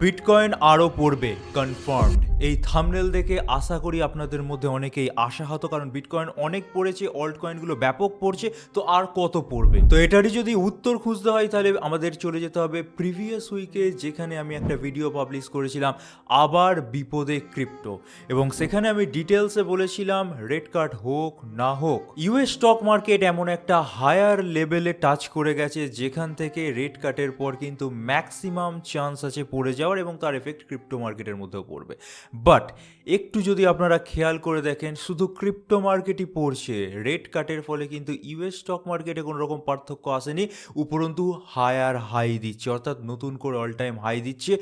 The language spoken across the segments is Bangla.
বিটকয়েন আরও পড়বে কনফার্মড। এই থাম্বনেল দেখে আশা করি আপনাদের মধ্যে অনেকেই আশাহত, কারণ বিটকয়েন অনেক পড়েছে, অল্ট কয়েনগুলো ব্যাপক পড়ছে, তো আর কত পড়বে? তো এটারই যদি উত্তর খুঁজতে হয় তাহলে আমাদের চলে যেতে হবে প্রিভিয়াস উইকে, যেখানে আমি একটা ভিডিও পাবলিশ করেছিলাম আবার বিপদে ক্রিপ্টো, এবং সেখানে আমি ডিটেলসে বলেছিলাম রেড কার্ড হোক না হোক, ইউএস স্টক মার্কেট এমন একটা হায়ার লেভেলে টাচ করে গেছে যেখান থেকে রেড কাটের পর কিন্তু ম্যাক্সিমাম চান্স আছে পড়ে যাওয়ার, এবং তার এফেক্ট ক্রিপ্টো মার্কেটের মধ্যেও পড়বে। বাট একটু যদি আপনারা খেয়াল করে দেখেন, শুধু ক্রিপ্টো মার্কেটই পড়ছে, রেড কাটের ফলে কিন্তু ইউএস স্টক মার্কেটে কোনো রকম পার্থক্য আসেনি, উপরন্তু হায়ার হাই দিচ্ছে, অর্থাৎ নতুন করে অল টাইম হাই দিচ্ছে।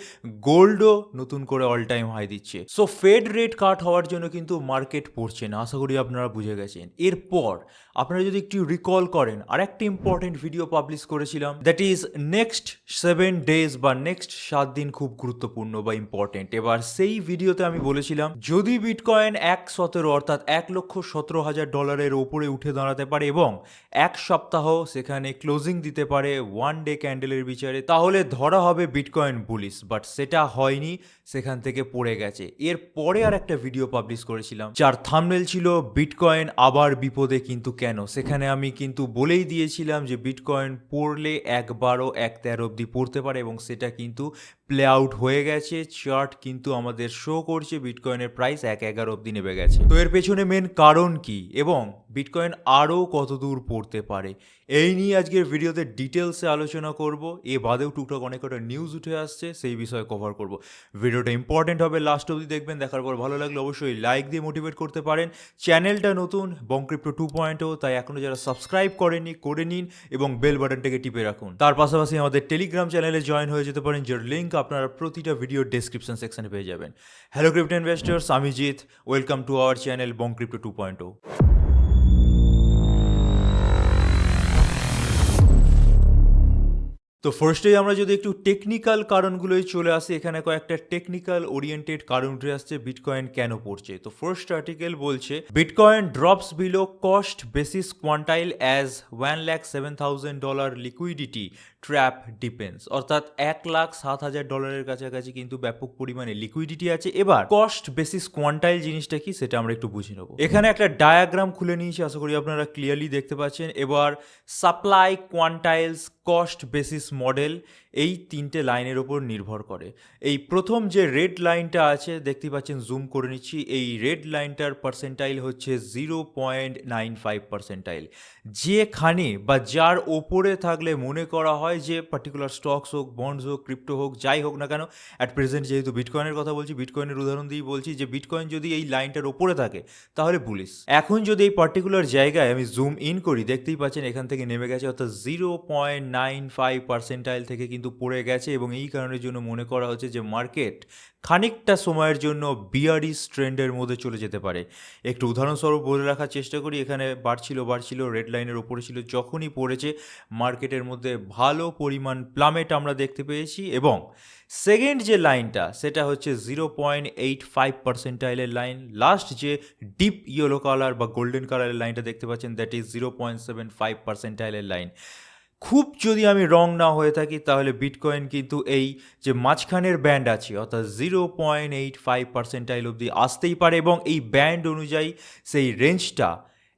গোল্ডও নতুন করে অল টাইম হাই দিচ্ছে। সো ফেড রেট কাট হওয়ার জন্য কিন্তু মার্কেট পড়ছে না, আশা করি আপনারা বুঝে গেছেন। এরপর আপনারা যদি একটু রিকল করেন, আর একটা ইম্পর্টেন্ট ভিডিও পাবলিশ করেছিলাম, দ্যাট ইজ নেক্সট 7 ডেজ বা নেক্সট 7 দিন খুব গুরুত্বপূর্ণ বা ইম্পর্টেন্ট। এবার সেই ভিডিওতে আমি বলেছিলাম যদি বিটকয়েন 1.17 অর্থাৎ $1,17,000 ওপরে উঠে দাঁড়াতে পারে এবং এক সপ্তাহ সেখানে ক্লোজিং দিতে পারে 1 ডে ক্যান্ডেলের বিচারে, তাহলে ধরা হবে বিটকয়েন বুলিশ। বাট সেটা হয়নি, সেখান থেকে পড়ে গেছে। এরপরে আর একটা ভিডিও পাবলিশ করেছিলাম যার থাম্বনেল ছিল বিটকয়েন আবার বিপদে কিন্তু কেন। সেখানে আমি কিন্তু বলেই দিয়েছিলাম যে বিটকয়েন পড়লে একবারও 1.13 অবধি পড়তে পারে, এবং সেটা কিন্তু প্লে আউট হয়ে গেছে। চার্ট কিন্তু আমাদের শো করছে বিটকয়েনের প্রাইস 1.11 অবধি নেমে গেছে। তো এর পেছনে মেন কারণ কি এবং বিটকয়েন আরও কত দূর পড়তে পারে, এই নিয়ে আজকের ভিডিওতে ডিটেলসে আলোচনা করব। এ বাদেও টুকটাক অনেক কটা নিউজ উঠে আসছে, সেই বিষয়ে কভার করব। ভিডিওটা ইম্পর্টেন্ট হবে, লাস্ট অবধি দেখবেন। দেখার পর ভালো লাগলে অবশ্যই লাইক দিয়ে মোটিভেট করতে পারেন। চ্যানেলটা নতুন বংক্রিপ্টো 2.0, তাই এখনও যারা সাবস্ক্রাইব করেননি করে নিন এবং বেল বাটনটাকে টিপে রাখুন। তার পাশাপাশি আমাদের টেলিগ্রাম চ্যানেলে জয়েন হয়ে যেতে পারেন, যার লিঙ্ক আপনারা প্রতিটা ভিডিও ডেসক্রিপশন সেকশনে পেয়ে যাবেন। হ্যালো ক্রিপ্টো ইনভেস্টার্স, আমি Jeet, welcome to our channel BongCrypto 2.0। তো ফার্স্টেই আমরা যদি একটু টেকনিক্যাল কারণগুলোই চলে আসি, এখানে কয়েকটা টেকনিক্যাল ওরিয়েন্টেড কারণ উঠে আসছে বিটকয়েন কেন পড়ছে। তো ফার্স্ট আর্টিকেল বলছে bitcoin drops below cost basis quantile as $1,07,000 liquidity trap deepens, অর্থাৎ $1,07,000 কাছাকাছি কিন্তু ব্যাপক পরিমাণে লিকুইডিটি আছে। এবার কস্ট বেসিস কোয়ান্টাইল জিনিসটা কি সেটা আমরা একটু বুঝে নেব। এখানে একটা ডায়াগ্রাম খুলে নিয়েছি, আশা করি আপনারা ক্লিয়ারলি দেখতে পাচ্ছেন। এবার সাপ্লাই, কোয়ান্টাইলস, কস্ট বেসিস মডেল, এই তিনটে লাইনের ওপর নির্ভর করে। এই প্রথম যে রেড লাইনটা আছে দেখতে পাচ্ছেন, জুম করে নিচ্ছি, এই রেড লাইনটার পার্সেন্টাইল হচ্ছে 0.95 পার্সেন্টাইল। যেখানে বা যার ওপরে থাকলে মনে করা হয় যে পার্টিকুলার স্টকস হোক, বন্ডস হোক, ক্রিপ্টো হোক, যাই হোক না কেন, অ্যাট প্রেজেন্ট যেহেতু বিটকয়েনের কথা বলছি, বিটকয়েনের উদাহরণ দিয়েই বলছি যে বিটকয়েন যদি এই লাইনটার ওপরে থাকে তাহলে বুলিশ। এখন যদি এই পার্টিকুলার জায়গায় আমি জুম ইন করি, দেখতেই পাচ্ছেন এখান থেকে নেমে গেছে, অর্থাৎ 0.95 পার্সেন্টাইল থেকে কিন্তু পড়ে গেছে, এবং এই কারণের জন্য মনে করা হচ্ছে যে মার্কেট খানিকটা সময়ের জন্য বিয়ারিশ ট্রেন্ডের মধ্যে চলে যেতে পারে। একটু উদাহরণস্বরূপ বলে রাখার চেষ্টা করি, এখানে বাড়ছিল, রেড লাইনের ওপরে ছিল, যখনই পড়েছে মার্কেটের মধ্যে ভালো পরিমাণ প্লামেট আমরা দেখতে পেয়েছি। এবং সেকেন্ড যে লাইনটা সেটা হচ্ছে 0.85 পার্সেন্টাইলের লাইন। লাস্ট যে ডিপ ইয়েলো কালার বা গোল্ডেন কালারের লাইনটা দেখতে পাচ্ছেন, দ্যাট ইজ 0.75 পার্সেন্টাইলের লাইন। খুব যদি আমি রং না হয়ে থাকি তাহলে বিটকয়েন কিন্তু এই যে মাঝখানের ব্যান্ড আছে, অর্থাৎ 0.85 পার্সেন্টাইল অবধি আসতেই পারে, এবং এই ব্যান্ড অনুযায়ী সেই রেঞ্জটা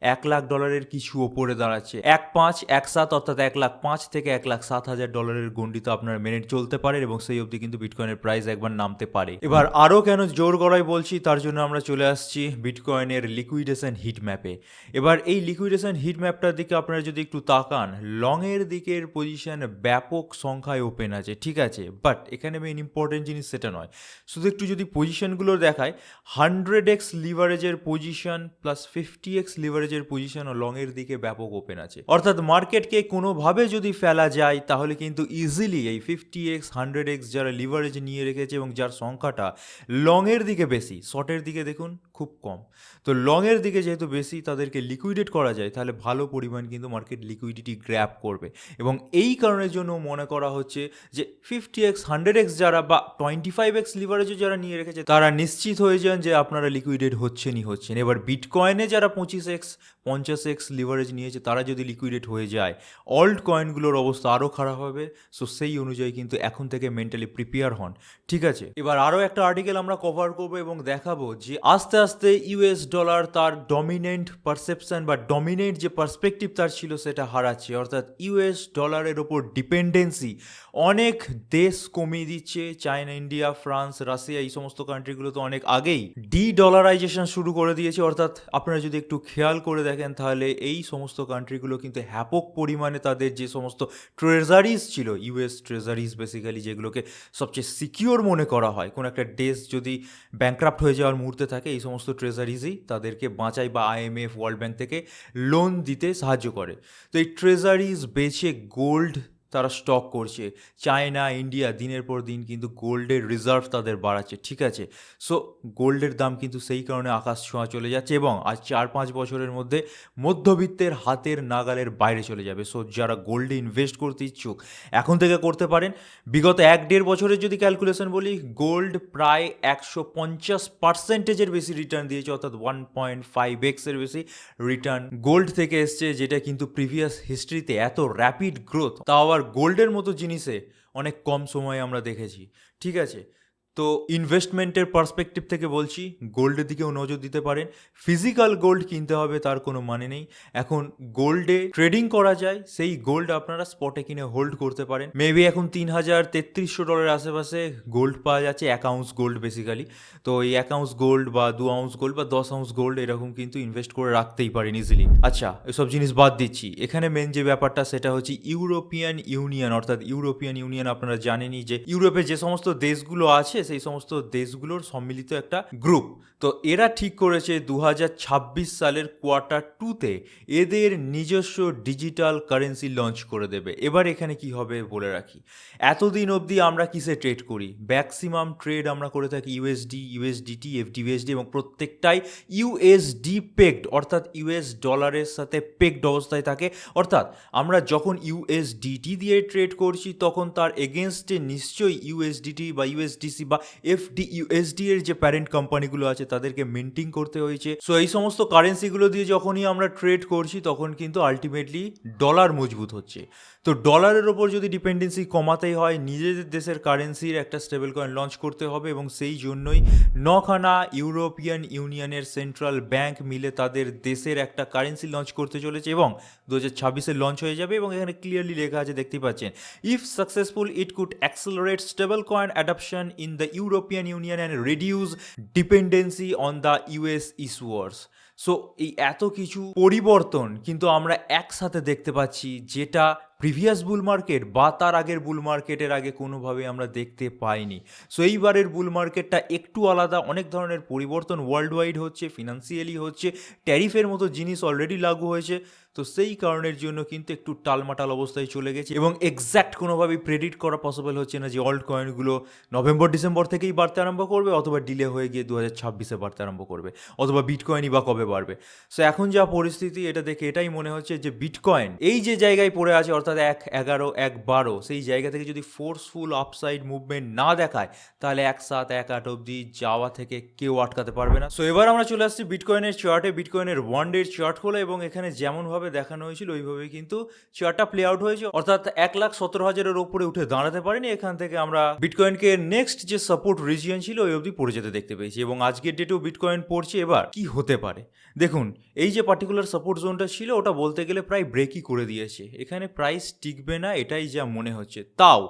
$1,00,000 কিছু ওপরে দাঁড়াচ্ছে। 1.5 অর্থাৎ 1,05,000 থেকে $1,07,000 গণ্ডিত আপনার মেনে চলতে পারে, এবং সেই অবধি কিন্তু বিটকয়েনের প্রাইস একবার নামতে পারে। এবার আরও কেন জোর গলায় বলছি, তার জন্য আমরা চলে আসছি বিটকয়েনের লিকুইডেশন হিট ম্যাপে। এবার এই লিকুইডেশন হিট ম্যাপটার দিকে আপনারা যদি একটু তাকান, লংয়ের দিকের পজিশন ব্যাপক সংখ্যায় ওপেন আছে, ঠিক আছে, বাট এখানে মেইন ইম্পর্টেন্ট জিনিস সেটা নয়। শুধু একটু যদি পজিশনগুলো দেখায়, 100x লিভারেজের পজিশন প্লাস 50x লিভারেজের পজিশন ও লংয়ের দিকে ব্যাপক ওপেন আছে, অর্থাৎ মার্কেটকে কোনোভাবে যদি ফেলা যায় তাহলে কিন্তু ইজিলি এই 50x 100x যারা লিভারেজ নিয়ে রেখেছে এবং যার সংখ্যাটা লংয়ের দিকে বেশি, শর্টের দিকে দেখুন খুব কম। তো লংয়ের দিকে যেহেতু বেশি তাদেরকে লিকুইডেট করা যায়, তাহলে ভালো পরিমাণ কিন্তু মার্কেট লিকুইডিটি গ্র্যাব করবে, এবং এই কারণের জন্য মনে করা হচ্ছে যে 50x 100x যারা বা 25x লিভারেজও যারা নিয়ে রেখেছে তারা নিশ্চিত হয়ে যান যে আপনারা লিকুইডেট হচ্ছেন। এবার বিটকয়েনে যারা 25x 50x লিভারেজ নিয়েছে তারা যদি লিকুইডেট হয়ে যায়, অল্ট কয়েনগুলোর অবস্থা আরও খারাপ হবে। সো সেই অনুযায়ী কিন্তু এখন থেকে মেন্টালি প্রিপেয়ার হন, ঠিক আছে? এবার আরও একটা আর্টিকেল আমরা কভার করবো এবং দেখাবো যে আস্তে আস্তে ইউএস ডলার তার ডমিনেন্ট পারসেপশন বা ডমিনেন্ট যে পার্সপেক্টিভ তার ছিল সেটা হারাচ্ছে, অর্থাৎ ইউএস ডলারের ওপর ডিপেন্ডেন্সি অনেক দেশ কমিয়ে দিচ্ছে। চায়না, ইন্ডিয়া, ফ্রান্স, রাশিয়া এই সমস্ত কান্ট্রিগুলো তো অনেক আগেই ডলারাইজেশন শুরু করে দিয়েছে। অর্থাৎ আপনারা যদি একটু খেয়াল করে দেখেন তাহলে এই সমস্ত কান্ট্রিগুলো কিন্তু ব্যাপক পরিমাণে তাদের যে সমস্ত ট্রেজারিজ ছিল, ইউএস ট্রেজারিজ বেসিক্যালি, যেগুলোকে সবচেয়ে সিকিওর মনে করা হয়, কোনো একটা দেশ যদি ব্যাংক্রাফ্ট হয়ে যাওয়ার মুহূর্তে থাকে এই সমস্ত ট্রেজারিজই তাদেরকে বাঁচায় বা আইএমএফ, ওয়ার্ল্ড ব্যাংক থেকে লোন দিতে সাহায্য করে। তো এই ট্রেজারিজ বেচে গোল্ড তারা স্টক করছে। চায়না, ইন্ডিয়া দিনের পর দিন কিন্তু গোল্ডের রিজার্ভ তাদের বাড়াচ্ছে, ঠিক আছে? সো গোল্ডের দাম কিন্তু সেই কারণে আকাশ ছোঁয়া চলে যাচ্ছে এবং আজ 4-5 বছরের মধ্যে মধ্যবিত্তের হাতের নাগালের বাইরে চলে যাবে। সো যারা গোল্ডে ইনভেস্ট করতে ইচ্ছুক এখন থেকে করতে পারেন। বিগত 1-1.5 বছরের যদি ক্যালকুলেশন বলি, গোল্ড প্রায় 150%-এর বেশি রিটার্ন দিয়েছে, অর্থাৎ 1.5x এর বেশি রিটার্ন গোল্ড থেকে এসছে, যেটা কিন্তু প্রিভিয়াস হিস্ট্রিতে এত র্যাপিড গ্রোথ তাও আবার গোল্ডের মতো জিনিসে অনেক কম সময়ে আমরা দেখেছি, ঠিক আছে? তো ইনভেস্টমেন্টের পার্সপেক্টিভ থেকে বলছি, গোল্ডের দিকেও নজর দিতে পারেন। ফিজিক্যাল গোল্ড কিনতে হবে তার কোনো মানে নেই, এখন গোল্ডে ট্রেডিং করা যায়, সেই গোল্ড আপনারা স্পটে কিনে হোল্ড করতে পারেন। মেবি এখন $3,300 আশেপাশে গোল্ড পাওয়া যাচ্ছে, 1 আউন্স গোল্ড বেসিক্যালি। তো এই 1 আউন্স গোল্ড বা 2 আউন্স গোল্ড বা 10 আউন্স গোল্ড এরকম কিন্তু ইনভেস্ট করে রাখতেই পারেন ইজিলি। আচ্ছা, এসব জিনিস বাদ দিচ্ছি, এখানে মেন যে ব্যাপারটা সেটা হচ্ছে ইউরোপিয়ান ইউনিয়ন। অর্থাৎ ইউরোপিয়ান ইউনিয়ন আপনারা জানেনই যে ইউরোপে যে সমস্ত দেশগুলো আছে সেই সমস্ত দেশগুলোর সম্মিলিত একটা গ্রুপ। তো এরা ঠিক করেছে 2026 সালের Q2-তে এদের নিজস্ব ডিজিটাল কারেন্সি লঞ্চ করে দেবে। এবার এখানে কি হবে বলে রাখি, এতদিন অবধি আমরা কিসে ট্রেড করি? ম্যাক্সিমাম ট্রেড আমরা করে থাকি ইউএসডি, ইউএসডিটি, এফডিউএসডি, এবং প্রত্যেকটাই ইউএসডি পেগড, অর্থাৎ ইউএস ডলারের সাথে পেগড অবস্থায় থাকে। অর্থাৎ আমরা যখন ইউএসডিটি দিয়ে ট্রেড করছি তখন তার এগেনস্টে নিশ্চয়ই ইউএসডিটি বা ইউএসডিসি বা এফডিইউএসডি এর যে প্যারেন্ট কোম্পানিগুলো আছে তাদেরকে মিন্টিং করতে হয়েছে। সো এই সমস্ত কারেন্সিগুলো দিয়ে যখনই আমরা ট্রেড করছি তখন কিন্তু আলটিমেটলি ডলার মজবুত হচ্ছে। তো ডলারের ওপর যদি ডিপেন্ডেন্সি কমাতেই হয়, নিজেদের দেশের কারেন্সির একটা স্টেবল কয়েন লঞ্চ করতে হবে, এবং সেই জন্যই 9খানা ইউরোপিয়ান ইউনিয়নের সেন্ট্রাল ব্যাংক মিলে তাদের দেশের একটা কারেন্সি লঞ্চ করতে চলেছে এবং 2026-এ লঞ্চ হয়ে যাবে। এবং এখানে ক্লিয়ারলি লেখা আছে, দেখতে পাচ্ছেন, if successful it could accelerate stable coin adoption in the European Union and reduce dependency on the US issuers. So এই এত কিছু পরিবর্তন কিন্তু আমরা একসাথে দেখতে পাচ্ছি, যেটা প্রিভিয়াস বুল মার্কেট বা তার আগের বুল মার্কেটের আগে কোনোভাবে আমরা দেখতে পাইনি। সো এইবারের বুল মার্কেটটা একটু আলাদা, অনেক ধরনের পরিবর্তন ওয়ার্ল্ড ওয়াইড হচ্ছে, ফিনান্সিয়ালি হচ্ছে, ট্যারিফের মতো জিনিস অলরেডি লাগু হয়েছে। তো সেই কারণের জন্য কিন্তু একটু টালমাটাল অবস্থায় চলে গেছে এবং এক্স্যাক্ট কোনোভাবেই প্রেডিক্ট করা পসিবল হচ্ছে না যে অল্ট কয়েনগুলো নভেম্বর-ডিসেম্বর থেকেই বাড়তে আরম্ভ করবে, অথবা ডিলে হয়ে গিয়ে 2026-এ বাড়তে আরম্ভ করবে, অথবা বিটকয়েনই বা কবে বাড়বে। সো এখন যা পরিস্থিতি, এটা দেখে এটাই মনে হচ্ছে যে বিটকয়েন এই যে জায়গায় পড়ে আছে, অর্থাৎ 1.11, 1.12, সেই জায়গা থেকে যদি ফোর্সফুল আপসাইড মুভমেন্ট না দেখায় তাহলে 1.7-1.8 অবধি যাওয়া থেকে কেউ আটকাতে পারবে না। সো এবার আমরা চলে আসছি বিটকয়েনের চার্টে। বিটকয়েনের 1 ডে চার্ট হলো এবং এখানে যেমনভাবে দেখানো হয়েছিল ওইভাবেই কিন্তু চার্টটা প্লে আউট হয়েছে, অর্থাৎ 1,17,000-এর উপরে উঠে দাঁড়াতে পারেনি। এখান থেকে আমরা বিটকয়েনকে নেক্সট যে সাপোর্ট রিজিয়ন ছিল ওই অবধি পড়ে যেতে দেখতে পেয়েছি এবং আজকের ডেটেও বিটকয়েন পড়ছে। এবার কি হতে পারে দেখুন, এই যে পার্টিকুলার সাপোর্ট জোনটা ছিল ওটা বলতে গেলে প্রায় ব্রেকই করে দিয়েছে, এখানে প্রাইস টিকবে না এটাই যা মনে হচ্ছে। তাও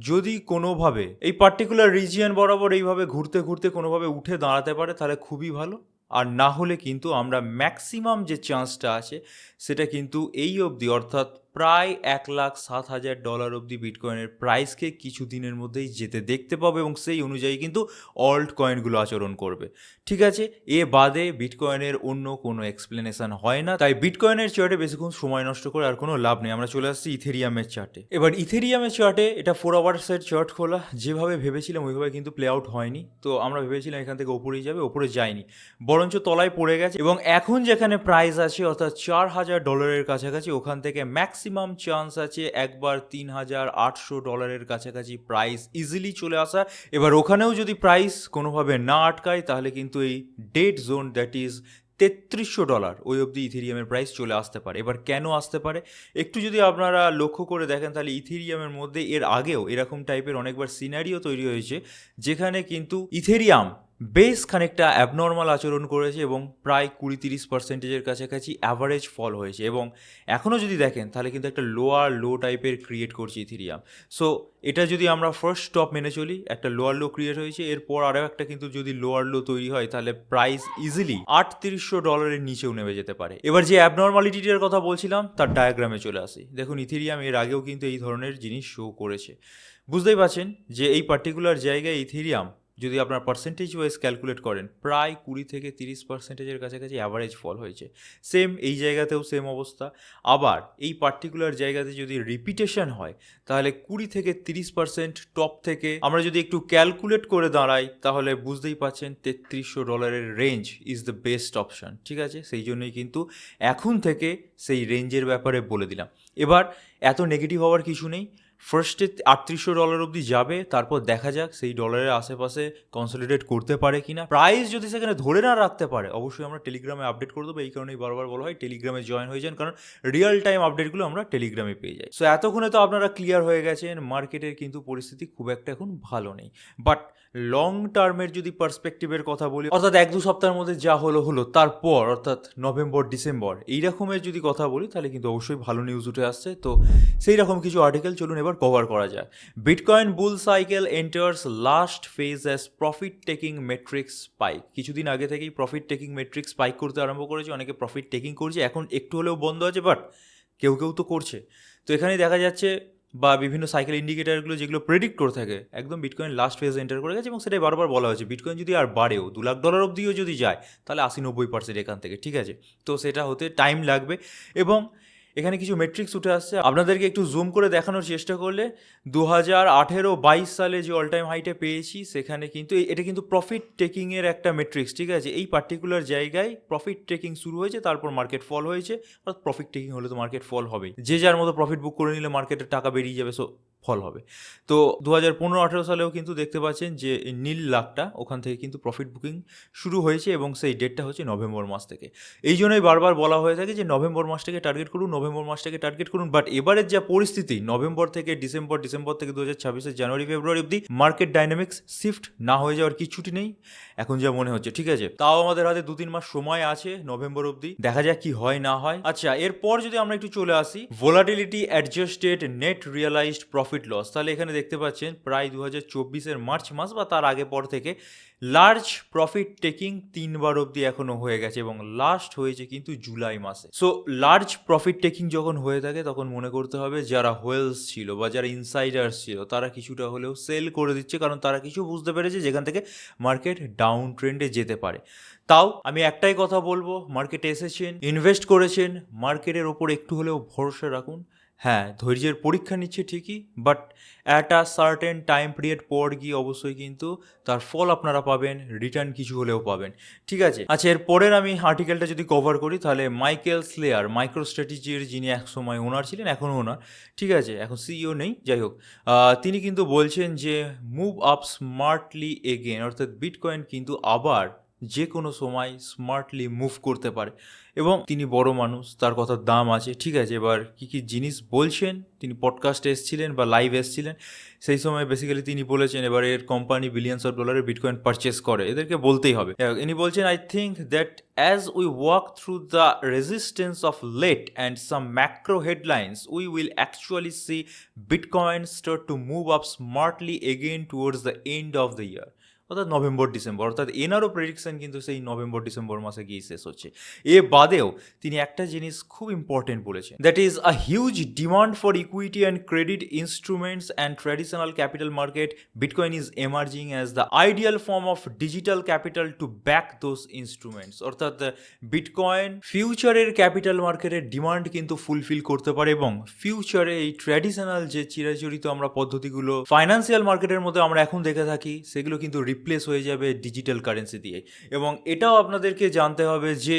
যদি কোনোভাবে এই পার্টিকুলার রিজিয়ন বরাবর এইভাবে ঘুরতে ঘুরতে কোনোভাবে উঠে দাঁড়াতে পারে তাহলে খুবই ভালো, আর না হলে কিন্তু আমরা ম্যাক্সিমাম যে চান্সটা আছে সেটা কিন্তু এই অবধি, অর্থাৎ প্রায় $1,07,000 অবধি বিটকয়েনের প্রাইসকে কিছু দিনের মধ্যেই যেতে দেখতে পাবে এবং সেই অনুযায়ী কিন্তু অল্ট কয়েনগুলো আচরণ করবে। ঠিক আছে, এ বাদে বিটকয়েনের অন্য কোনো এক্সপ্লেনেশন হয় না, তাই বিটকয়েনের চার্টে বেশিক্ষণ সময় নষ্ট করে আর কোনো লাভ নেই। আমরা চলে আসছি ইথেরিয়ামের চার্টে। এবার ইথেরিয়ামের চার্টে এটা 4 আওয়ার্সের চার্ট খোলা, যেভাবে ভেবেছিলাম ওইভাবে কিন্তু প্লে আউট হয়নি। তো আমরা ভেবেছিলাম এখান থেকে ওপরেই যাবে, ওপরে যায়নি, বরঞ্চ তলায় পড়ে গেছে এবং এখন যেখানে প্রাইস আছে অর্থাৎ $4,000 কাছাকাছি, ওখান থেকে ম্যাক্সিমাম চান্স আছে একবার $3,800 কাছাকাছি প্রাইস ইজিলি চলে আসা। এবার ওখানেও যদি প্রাইস কোনোভাবে না আটকায় তাহলে কিন্তু এই ডেড জোন, দ্যাট ইজ $3,300, ওই অবধি ইথেরিয়ামের প্রাইস চলে আসতে পারে। এবার কেন আসতে পারে একটু যদি আপনারা লক্ষ্য করে দেখেন তাহলে ইথেরিয়ামের মধ্যে এর আগেও এরকম টাইপের অনেকবার সিনারিও তৈরি হয়েছে, যেখানে কিন্তু ইথেরিয়াম বেশ খানিকটা অ্যাবনর্মাল আচরণ করেছে এবং প্রায় 20-30%-এর কাছাকাছি অ্যাভারেজ ফল হয়েছে। এবং এখনও যদি দেখেন তাহলে কিন্তু একটা লোয়ার লো টাইপের ক্রিয়েট করছে ইথেরিয়াম। সো এটা যদি আমরা ফার্স্ট স্টপ মেনে চলি, একটা লোয়ার লো ক্রিয়েট হয়েছে, এরপর আরও একটা কিন্তু যদি লোয়ার লো তৈরি হয় তাহলে প্রাইস ইজিলি $3,800 নিচেও নেমে যেতে পারে। এবার যে অ্যাবনর্মালিটিটার কথা বলছিলাম তার ডায়াগ্রামে চলে আসি। দেখুন ইথেরিয়াম এর আগেও কিন্তু এই ধরনের জিনিস শো করেছে। বুঝতেই পারছেন যে এই পার্টিকুলার জায়গায় ইথেরিয়াম যদি আপনার পার্সেন্টেজ ওয়াইজ ক্যালকুলেট করেন প্রায় 20-30%-এর কাছাকাছি অ্যাভারেজ ফল হয়েছে। সেম এই জায়গাতেও সেম অবস্থা। আবার এই পার্টিকুলার জায়গাতে যদি রিপিটেশন হয় তাহলে 20-30% টপ থেকে আমরা যদি একটু ক্যালকুলেট করে দাঁড়াই তাহলে বুঝতেই পারছেন $3,300 range is the best option. ঠিক আছে, সেই জন্যই কিন্তু এখন থেকে সেই রেঞ্জের ব্যাপারে বলে দিলাম। এবার এত নেগেটিভ হওয়ার কিছু নেই। ফার্স্টে $3,800 অবধি যাবে, তারপর দেখা যাক সেই ডলারের আশেপাশে কনসলিডেট করতে পারে কিনা। প্রাইস যদি সেখানে ধরে না রাখতে পারে অবশ্যই আমরা টেলিগ্রামে আপডেট করে দেবো। এই কারণেই বারবার বলা হয় টেলিগ্রামে জয়েন হয়ে যান, কারণ রিয়েল টাইম আপডেটগুলো আমরা টেলিগ্রামে পেয়ে যাই। সো এতক্ষণে তো আপনারা ক্লিয়ার হয়ে গেছেন মার্কেটের কিন্তু পরিস্থিতি খুব একটা এখন ভালো নেই। বাট লং টার্মের যদি পার্সপেক্টিভের কথা বলি, অর্থাৎ 1-2 সপ্তাহের মধ্যে যা হলো তারপর অর্থাৎ নভেম্বর ডিসেম্বর এই রকমের যদি কথা বলি তাহলে কিন্তু অবশ্যই ভালো নিউজ উঠে আসছে। তো সেই রকম কিছু আর্টিকেল চলুন এবার কভার করা যায়। Bitcoin bull cycle enters last phase as profit taking metrics spike. কিছুদিন আগে থেকেই প্রফিট টেকিং মেট্রিক্স স্পাইক করতে আরম্ভ করেছে, অনেকে প্রফিট টেকিং করছে, এখন একটু হলেও বন্ধ আছে, বাট কেউ কেউ তো করছে। তো এখানেই দেখা যাচ্ছে বা বিভিন্ন সাইকেল ইন্ডিকেটারগুলো যেগুলো প্রেডিক্ট করে থাকে একদম বিটকয়েন লাস্ট ফেজে এন্টার করে গেছে এবং সেটাই বারবার বলা হয়েছে বিটকয়েন যদি আর বাড়েও $2,00,000 অবধিও যদি যায় তাহলে 80-90% এখান থেকে। ঠিক আছে, তো সেটা হতে টাইম লাগবে। এবং এখানে কিছু মেট্রিক্স উঠে আসছে, আপনাদেরকে একটু জুম করে দেখানোর চেষ্টা করলে 2018-22 সালে যে অল টাইম হাইটা পেয়েছি সেখানে কিন্তু এটা কিন্তু প্রফিট টেকিংয়ের একটা মেট্রিক্স। ঠিক আছে, এই পার্টিকুলার জায়গায় প্রফিট টেকিং শুরু হয়েছে, তারপর মার্কেট ফল হয়েছে। অর্থাৎ প্রফিট টেকিং হলে তো মার্কেট ফল হবেই, যে যার মতো প্রফিট বুক করে নিলে মার্কেটের টাকা বেরিয়ে যাবে, সো ফল হবে। তো 2015-18 সালেও কিন্তু দেখতে পাচ্ছেন যে নীল লাখটা ওখান থেকে কিন্তু প্রফিট বুকিং শুরু হয়েছে এবং সেই ডেটটা হচ্ছে নভেম্বর মাস থেকে। এই জন্যই বারবার বলা হয়ে থাকে যে নভেম্বর মাসটাকে টার্গেট করুন, নভেম্বর মাসটাকে টার্গেট করুন। বাট এবারের যা পরিস্থিতি, নভেম্বর থেকে ডিসেম্বর, ডিসেম্বর থেকে 2026-এর জানুয়ারি ফেব্রুয়ারি অবধি মার্কেট ডাইনামিক্স শিফট না হয়ে যাওয়ার কিছুটি নেই এখন যা মনে হচ্ছে। ঠিক আছে, তাও আমাদের হাতে 2-3 মাস সময় আছে নভেম্বর অবধি, দেখা যাক কি হয় না হয়। আচ্ছা, এরপর যদি আমরা একটু চলে আসি volatility adjusted net realised profit loss, তাহলে এখানে দেখতে পাচ্ছেন প্রায় 2024-এর মার্চ মাস বা তার আগে পর থেকে লার্জ প্রফিট টেকিং 3বার অবধি এখনো হয়ে গেছে এবং লাস্ট হয়েছে কিন্তু জুলাই মাসে। সো লার্জ প্রফিট টেকিং যখন হয়ে থাকে তখন মনে করতে হবে যারা হোয়েলস ছিল বা যারা ইনসাইডার্স ছিল তারা কিছুটা হলেও সেল করে দিচ্ছে, কারণ তারা কিছু বুঝতে পেরেছে যেখান থেকে মার্কেট ডাউন ট্রেন্ডে যেতে পারে। তাও আমি একটাই কথা বলবো, মার্কেটে এসেছেন, ইনভেস্ট করেছেন, মার্কেটের ওপর একটু হলেও ভরসা রাখুন। হ্যাঁ, ধৈর্যের পরীক্ষা নিচ্ছে ঠিকই, but at a certain time period পর গিয়ে অবশ্যই কিন্তু তার ফল আপনারা পাবেন, রিটার্ন কিছু হলেও পাবেন। ঠিক আছে, আচ্ছা, এর পরের আমি আর্টিকেলটা যদি কভার করি তাহলে মাইকেল স্লেয়ার, মাইক্রো স্ট্র্যাটেজির যিনি এক সময় ওনার ছিলেন, এখনও ওনার, ঠিক আছে, এখন সিইও নেই, যাই হোক, তিনি কিন্তু বলছেন যে মুভ আপ স্মার্টলি এগেন, অর্থাৎ বিটকয়েন কিন্তু আবার যে কোনো সময় স্মার্টলি মুভ করতে পারে এবং তিনি বড় মানুষ, তার কথার দাম আছে। ঠিক আছে, এবার কী কী জিনিস বলছেন, তিনি পডকাস্টে এসেছিলেন বা লাইভ এসেছিলেন, সেই সময় বেসিক্যালি তিনি বলেছেন এবার এর কোম্পানি বিলিয়নস অফ ডলারের বিটকয়েন পারচেস করে, এদেরকে বলতেই হবে। ইনি বলছেন, I think that as we walk through the resistance of late and some macro headlines we will actually see bitcoin start to move up smartly again towards the end of the year. অর্থাৎ নভেম্বর ডিসেম্বর, অর্থাৎ এনারও প্রেডিকশন কিন্তু সেই নভেম্বর ডিসেম্বর মাসে গিয়ে শেষ হচ্ছে। এ বাদেও তিনি একটা জিনিস খুব ইম্পর্টেন্ট বলেছেন, that is a huge demand for equity and credit instruments and traditional capital market, bitcoin is emerging as the ideal form of digital capital to back those instruments. অর্থাৎ বিটকয়েন ফিউচারের ক্যাপিটাল মার্কেটের ডিমান্ড কিন্তু ফুলফিল করতে পারে, এবং ফিউচারে এই ট্র্যাডিশনাল যে চিরাচরিত আমরা পদ্ধতিগুলো ফাইন্যান্সিয়াল মার্কেটের মধ্যে আমরা এখন দেখে থাকি, সেগুলো কিন্তু রিপ্লেস হয়ে যাবে ডিজিটাল কারেন্সি দিয়ে। এবং এটাও আপনাদেরকে জানতে হবে যে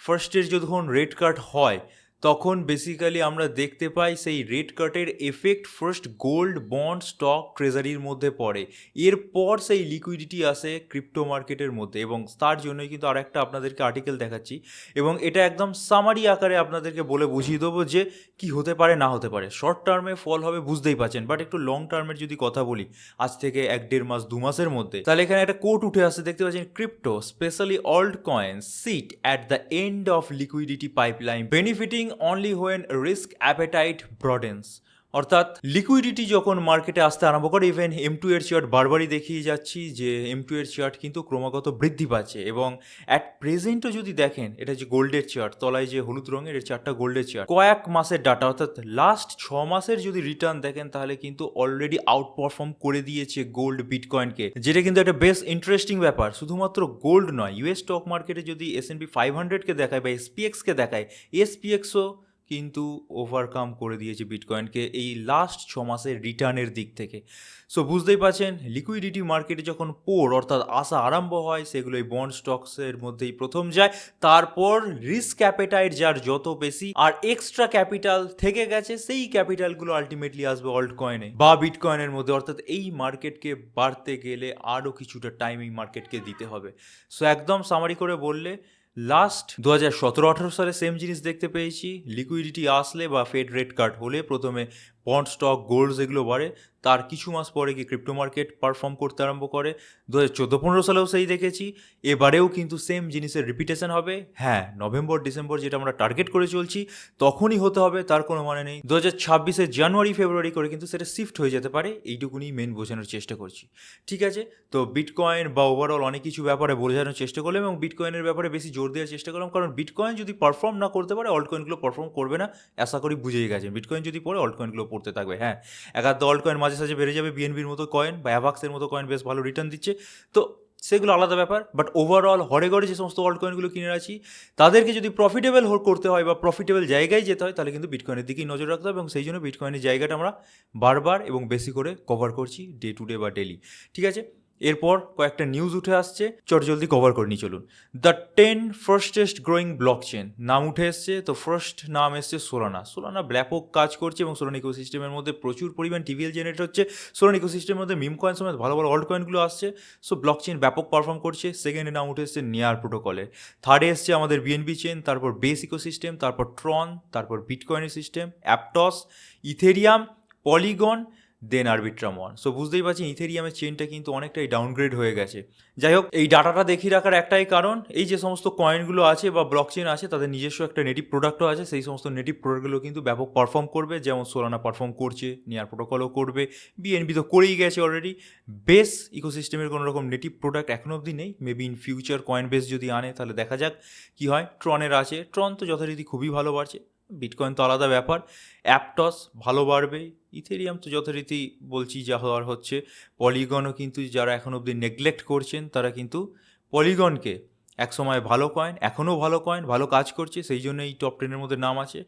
ফার্স্টের যখন রেট কাট হয় তখন বেসিক্যালি আমরা দেখতে পাই সেই রেট কাটের effect first gold, bond, stock, ট্রেজারির মধ্যে পড়ে, এরপর সেই লিকুইডিটি আসে ক্রিপ্টো মার্কেটের মধ্যে। এবং তার জন্যই কিন্তু আর একটা আপনাদেরকে আর্টিকেল দেখাচ্ছি, এবং এটা একদম সামারি আকারে আপনাদেরকে বলে বুঝিয়ে দেবো যে কি হতে পারে না হতে পারে। শর্ট টার্মে ফল হবে বুঝতেই পারছেন, বাট একটু লং টার্মের যদি কথা বলি, আজ থেকে 1-1.5 মাস 2 মাসের মধ্যে, তাহলে এখানে একটা কোট উঠে আসছে, দেখতে পাচ্ছেন, crypto specially altcoin sit at the end of liquidity pipeline benefiting only when risk appetite broadens. অর্থাৎ লিকুইডিটি যখন মার্কেটে আসতে আরম্ভ করে, ইভেন M2 এর চার্ট বারবারই দেখিয়ে যাচ্ছি যে M2 এর চার্ট কিন্তু ক্রমাগত বৃদ্ধি পাচ্ছে। এবং অ্যাট প্রেজেন্টও যদি দেখেন, এটা যে গোল্ডের চার্ট, তলায় যে হলুদ রঙের এর চার্টটা গোল্ডের চার্ট, কয়েক মাসের ডাটা, অর্থাৎ লাস্ট 6 মাসের যদি রিটার্ন দেখেন, তাহলে কিন্তু অলরেডি আউট পারফর্ম করে দিয়েছে গোল্ড বিটকয়েনকে, যেটা কিন্তু একটা বেশ ইন্টারেস্টিং ব্যাপার। শুধুমাত্র গোল্ড নয়, US স্টক মার্কেটে যদি S&P 500কে দেখায় বা SPX-কে দেখায়, SPX-ও কিন্তু ওভারকাম করে দিয়েছে বিটকয়েনকে এই লাস্ট 6 মাসের রিটার্নের দিক থেকে। সো বুঝতেই পারছেন, লিকুইডিটি মার্কেটে যখন অর্থাৎ আসা আরম্ভ হয়, সেগুলো এই বন্ড স্টকসের মধ্যেই প্রথম যায়, তারপর রিস্ক অ্যাপেটাইট যার যত বেশি আর এক্সট্রা ক্যাপিটাল থেকে গেছে, সেই ক্যাপিটালগুলো আলটিমেটলি আসবে অল্ট কয়েনে বা বিটকয়েনের মধ্যে। অর্থাৎ এই মার্কেটকে বাড়তে গেলে আরও কিছুটা টাইম এই মার্কেটকে দিতে হবে। সো একদম সামারি করে বললে, লাস্ট 2017-18 সালে সেম জিনিস দেখতে পেয়েছি। লিকুইডিটি আসলে বা ফেড রেট কাট হলে প্রথমে বন্ড, স্টক, গোল্ডস এগুলো বাড়ে, তার কিছু মাস পরে গিয়ে ক্রিপ্টো মার্কেট পারফর্ম করতে আরম্ভ করে। 2014-15 সালেও সেই দেখেছি, এবারেও কিন্তু সেম জিনিসের রিপিটেশন হবে। হ্যাঁ, নভেম্বর ডিসেম্বর যেটা আমরা টার্গেট করে চলছি তখনই হতে হবে, তার কোনো মানে নেই। 2026-এর জানুয়ারি ফেব্রুয়ারি করে কিন্তু সেটা শিফট হয়ে যেতে পারে, এইটুকুনি মেন বোঝানোর চেষ্টা করছি। ঠিক আছে, তো বিটকয়েন বা ওভারঅল অনেক কিছু ব্যাপারে বোঝানোর চেষ্টা করলাম, এবং বিটকয়েনের ব্যাপারে বেশি জোর দেওয়ার চেষ্টা করলাম, কারণ বিটকয়েন যদি পারফর্ম না করতে পারে, অল্ট কয়েনগুলো পারফর্ম করবে না, আশা করি বুঝেই গেছেন। বিটকয়েন যদি পড়ে, অল্ট কয়েনগুলো পড়তে থাকবে। হ্যাঁ, একাধ অল্ট কয়েন মাঝে সাঝে বেড়ে যাবে, বিএনবির মতো কয়েন বা অ্যাভাক্সের মতো কয়েন বেশ ভালো রিটার্ন দিচ্ছে, তো সেগুলো আলাদা ব্যাপার। বাট ওভারঅল হরে ঘরে যে সমস্ত অল্ট কয়েনগুলো কিনে রাখছি, তাদেরকে যদি প্রফিটেবল করতে হয় বা প্রফিটেবল জায়গায় যেতে হয়, তাহলে কিন্তু বিটকয়েনের দিকেই নজর রাখতে হবে, এবং সেই জন্য বিটকয়েনের জায়গাটা আমরা বারবার এবং বেশি করে কভার করছি ডে টু ডে বা ডেলি। ঠিক আছে, এরপর কয়েকটা নিউজ উঠে আসছে, জলদি কভার করে নিয়ে চলুন। The 10 fastest growing block chain নাম উঠে এসছে, তো ফার্স্ট নাম এসছে সোলানা। সোলানা ব্যাপক কাজ করছে এবং সোলানা ইকোসিস্টেমের মধ্যে প্রচুর পরিমাণ টিভিএল জেনারেট হচ্ছে। সোলানা ইকোসিস্টেমের মধ্যে মিম কয়েন সমেত ভালো ভালো অল্ট কয়েনগুলো আসছে। সো ব্লক চেন ব্যাপক পারফর্ম করছে। সেকেন্ডে নাম উঠে এসছে নেয়ার প্রোটোকলের। থার্ডে এসছে আমাদের বিএনবি চেন, তারপর বেস ইকোসিস্টেম, তারপর ট্রন, তারপর বিটকয়েনের সিস্টেম, অ্যাপটস, ইথেরিয়াম, পলিগন, দেন আরবিট্রাম 1। সো বুঝতেই পারছেন, ইথেরিয়ামের চেনটা কিন্তু অনেকটাই ডাউনগ্রেড হয়ে গেছে। যাই হোক, এই ডাটাটা দেখিয়ে রাখার একটাই কারণ, এই যে সমস্ত কয়েনগুলো আছে বা ব্লক চেন আছে, তাদের নিজস্ব একটা নেটিভ প্রোডাক্টও আছে। সেই সমস্ত নেটিভ প্রোডাক্টগুলো কিন্তু ব্যাপক পারফর্ম করবে, যেমন সোলানা পারফর্ম করছে, নিয়ার প্রোটোকলও করবে, বিএনবি তো করেই গেছে অলরেডি। বেস ইকোসিস্টেমের কোনো রকম নেটিভ প্রোডাক্ট এখনও অবধি নেই, maybe in future coin base যদি আনে তাহলে দেখা যাক কী হয়। ট্রনের আছে, ট্রন তো যথারীতি খুবই ভালো বাড়ছে, বিটকয়েন তো আলাদা ব্যাপার। অ্যাপটস ভালো বাড়বে, ইথেরিয়াম তো যথারীতি বলছি যা হওয়ার হচ্ছে। পলিগনও কিন্তু যারা এখন অবধি নেগলেক্ট করছেন, তারা কিন্তু পলিগনকে একসময় ভালো কয়েন, এখনও ভালো কয়েন, ভালো কাজ করছে, সেই জন্য এই টপ 10-এর মধ্যে নাম আছে,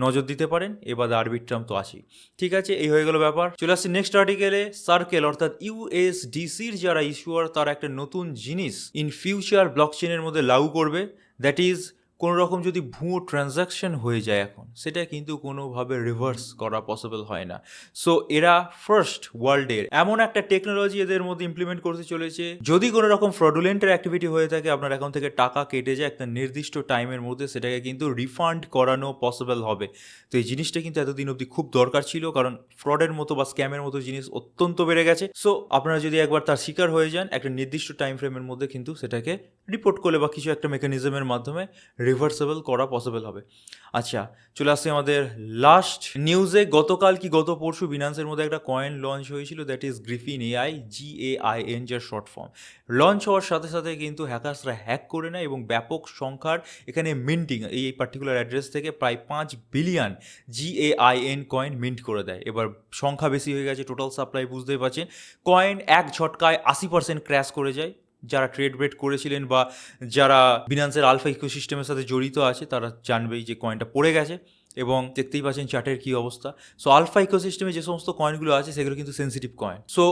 নজর দিতে পারেন। এবার আরবিট্রাম তো আছেই। ঠিক আছে, এই হয়ে গেল ব্যাপার। চলে আসছি নেক্সট আর্টিকেলে। সার্কেল অর্থাৎ ইউএসডিসির যারা ইস্যুয়ার, তারা একটা নতুন জিনিস ইন ফিউচার ব্লক চেনের মধ্যে লাগু করবে, দ্যাট ইজ কোনো রকম যদি ভুয়ো ট্রানজ্যাকশন হয়ে যায় এখন, সেটা কিন্তু কোনোভাবে রিভার্স করা পসিবল হয় না। সো এরা ফার্স্ট ওয়ার্ল্ডের এমন একটা টেকনোলজি এদের মধ্যে ইমপ্লিমেন্ট করতে চলেছে, যদি কোনো রকম ফ্রডুলেন্টের অ্যাক্টিভিটি হয়ে থাকে, আপনার অ্যাকাউন্ট থেকে টাকা কেটে যায় একটা নির্দিষ্ট টাইমের মধ্যে, সেটাকে কিন্তু রিফান্ড করানো পসিবল হবে। তো এই জিনিসটা কিন্তু এতদিন অবধি খুব দরকার ছিল, কারণ ফ্রডের মতো বা স্ক্যামের মতো জিনিস অত্যন্ত বেড়ে গেছে। সো আপনারা যদি একবার তার শিকার হয়ে যান, একটা নির্দিষ্ট টাইম ফ্রেমের মধ্যে কিন্তু সেটাকে রিপোর্ট করলে বা কিছু একটা মেকানিজমের মাধ্যমে রিভার্সেবল করা পসিবল হবে। আচ্ছা, চলে আসছে আমাদের লাস্ট নিউজে। গতকাল কি গত পরশু বিনান্সের মধ্যে একটা কয়েন লঞ্চ হয়েছিল, that is Griffin AI, GAIN, যার শর্ট ফর্ম। লঞ্চ হওয়ার সাথে সাথে কিন্তু হ্যাকার্সরা হ্যাক করে নেয় এবং ব্যাপক সংখ্যার এখানে মিন্টিং, এই পার্টিকুলার অ্যাড্রেস থেকে প্রায় 5 বিলিয়ন GAIN কয়েন মিন্ট করে দেয়। এবার সংখ্যা বেশি হয়ে গেছে, টোটাল সাপ্লাই বুঝতেই পারছেন। কয়েন এক ঝটকায় 80% ক্র্যাশ করে যায়। যারা ট্রেড ব্রেড করেছিলেন বা যারা বিনান্সের আলফা ইকোসিস্টেমের সাথে জড়িত আছে তারা জানবেই যে কয়েনটা পড়ে গেছে, এবং দেখতেই পাচ্ছেন চার্টের কী অবস্থা। সো আলফা ইকোসিস্টেমে যে সমস্ত কয়েনগুলো আছে সেগুলো কিন্তু সেন্সিটিভ কয়েন। সো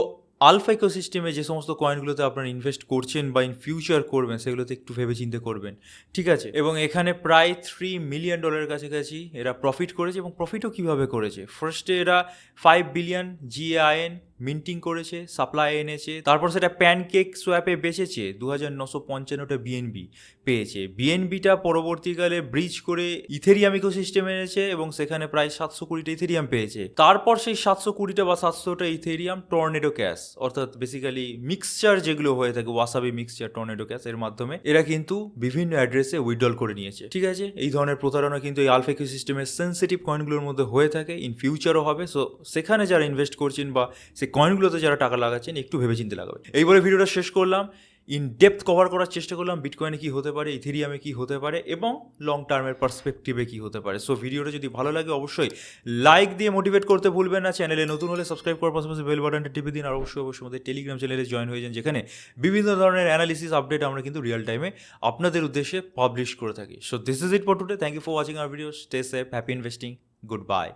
আলফা ইকোসিস্টেমে যে সমস্ত কয়েনগুলোতে আপনারা ইনভেস্ট করছেন বা ইন ফিউচার করবেন সেগুলোতে একটু ভেবে চিন্তে করবেন, ঠিক আছে? এবং এখানে প্রায় $3 মিলিয়ন কাছাকাছি এরা প্রফিট করেছে, এবং প্রফিটও কীভাবে করেছে। ফার্স্টে এরা 5 বিলিয়ন GAIN মিন্টিং করেছে, সাপ্লাই এনেছে, তারপর সেটা প্যানকেক সোয়াপে বেচেছে, 2955টা বিএনবি পেয়েছে। বিএনবিটা পরবর্তীকালে ব্রিজ করে ইথেরিয়াম ইকোসিস্টেমে এনেছে এবং সেখানে প্রায় 700 কোটিটা ইথেরিয়াম পেয়েছে। তারপর সেই 700 কোটিটা বা 700টা ইথেরিয়াম টর্নেডো ক্যাশ, অর্থাৎ বেসিক্যালি মিক্সচার যেগুলো হয়ে থাকে, ওয়াসাবি মিক্সচার, টর্নেডো ক্যাশ, এর মাধ্যমে এরা কিন্তু বিভিন্ন অ্যাড্রেসে উইথড্রল করে নিয়েছে, ঠিক আছে? এই ধরনের প্রতারণা কিন্তু এই আলফা ইকোসিস্টেমের সেন্সিটিভ কয়েনগুলোর মধ্যে হয়ে থাকে, ইন ফিউচারও হবে। সো সেখানে যারা ইনভেস্ট করছেন বা সেই কয়েনগুলোতে যারা টাকা লাগাচ্ছেন একটু ভেবেচিন্তে লাগাবেন। এই বলে ভিডিওটা শেষ করলাম। ইন ডেপথ কভার করার চেষ্টা করলাম বিটকয়েনে কী হতে পারে, ইথেরিয়ামে কী হতে পারে, এবং লং টার্মের পার্সপেক্টিভে কী হতে পারে। সো ভিডিওটা যদি ভালো লাগে অবশ্যই লাইক দিয়ে মোটিভেট করতে ভুলবেন না। চ্যানেলে নতুন হলে সাবস্ক্রাইব করার পাশাপাশি বেল বাটনটা টিপে দিন। আর অবশ্যই আমাদের টেলিগ্রাম চ্যানেলে জয়েন হয়ে যান, যেখানে বিভিন্ন ধরনের অ্যানালিসিস আপডেট আমরা কিন্তু রিয়েল টাইমে আপনাদের উদ্দেশ্যে পাবলিশ করে থাকি। So this is it for today. Thank you for watching our video. Stay safe, happy investing, good bye.